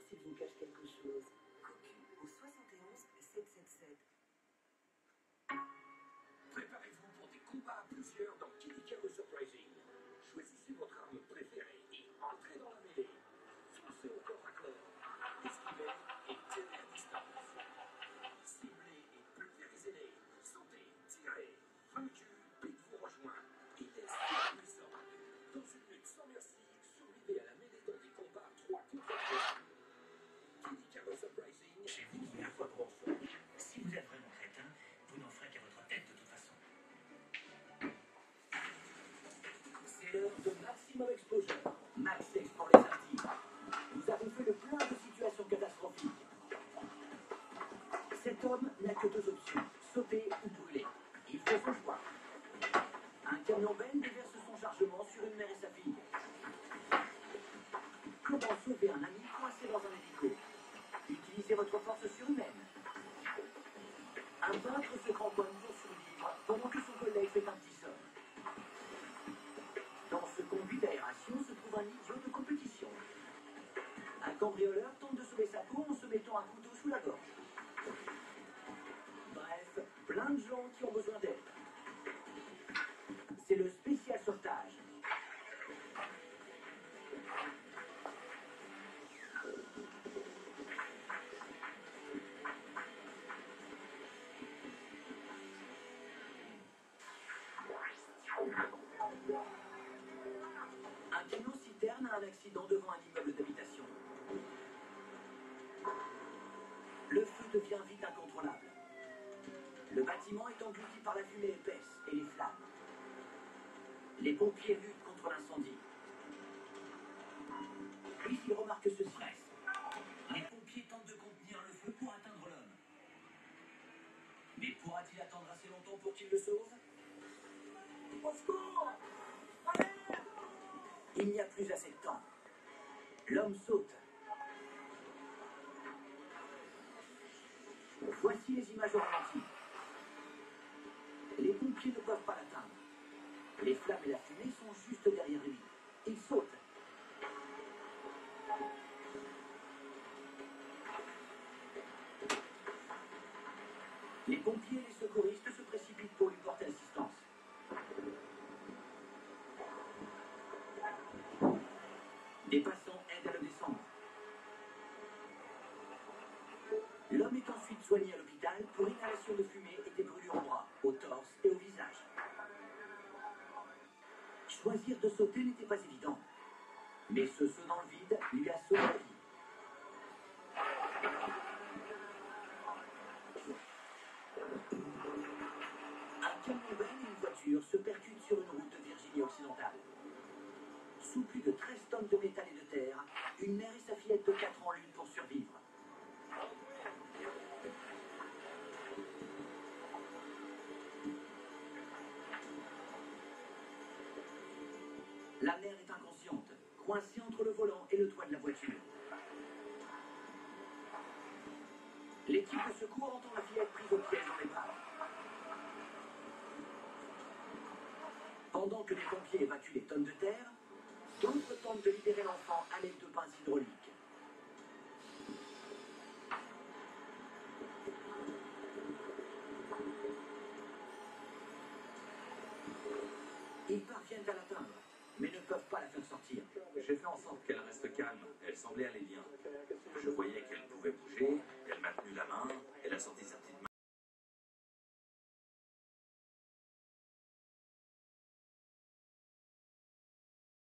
s'il vous cache quelque chose. Cocu au 71 777. Préparez-vous pour des combats à plusieurs dans Kid Icarus Uprising. Choisissez votre arme préférée et entrez dans la mêlée. Foncez au corps à corps. Esquivez et tirez à distance. Ciblez et pulvérisez-les. Sautez, tirez. Vaincu, Pete vous rejoint. Il est super puissant. Dans une lutte sans merci, survivez à la mêlée dans des combats 3 contre 3. Kid Icarus Uprising, Chez vous, il y a un fois pour enfants. Si vous êtes vraiment crétin, vous n'en ferez qu'à votre tête de toute façon. c'est l'heure de Maximum Exposure. Max X pour les artistes. Nous avons fait le plein de situations catastrophiques. Cet homme n'a que 2 options, sauter ou brûler. Il fait son choix. Un camion Ben déverse son chargement sur une mère et sa fille. Comment sauver un ami coincé dans un hélico? Utilisez votre force surhumaine. Un peintre se cramponne pour survivre pendant que son collègue fait un petit sort. Dans ce conduit d'aération se trouve un idiot de compétition. Un cambrioleur tente de sauver sa peau en se mettant un couteau sous la gorge. Bref, plein de gens qui ont besoin d'aide. C'est le spécial sauvetage. Un camion citerne a un accident devant un immeuble d'habitation. Le feu devient vite incontrôlable. Le bâtiment est englouti par la fumée épaisse et les flammes. Les pompiers luttent contre l'incendie. Puis ils remarquent ceci. Les pompiers tentent de contenir le feu pour atteindre l'homme. Mais pourra-t-il attendre assez longtemps pour qu'il le sauve? Au secours! Allez! Il n'y a plus assez de temps. L'homme saute. Voici les images au ralenti. Les pompiers ne peuvent pas l'atteindre. Les flammes et la fumée sont juste derrière lui. Il saute. Les pompiers et les secouristes se précipitent pour lui porter assistance. Des passants aident à le descendre. L'homme est ensuite soigné à l'hôpital pour inhalation de fumée et des brûlures au bras, au torse et au visage. Choisir de sauter n'était pas évident, mais ce saut dans le vide lui a sauvé la vie. Un camion Ben et une voiture se percutent sur une route de Virginie occidentale. Sous plus de 13 tonnes de métal et de terre, une mère et sa fillette de 4 ans luttent pour survivre. La mère est inconsciente, coincée entre le volant et le toit de la voiture. L'équipe de secours entend la fillette prise au piège dans l'épave. Pendant que les pompiers évacuent les tonnes de terre, d'autres tentent de libérer l'enfant à l'aide de pinces hydrauliques. Ils parviennent à l'atteindre, mais ne peuvent pas la faire sortir. J'ai fait en sorte qu'elle reste calme. Elle semblait aller bien. Je voyais qu'elle pouvait bouger,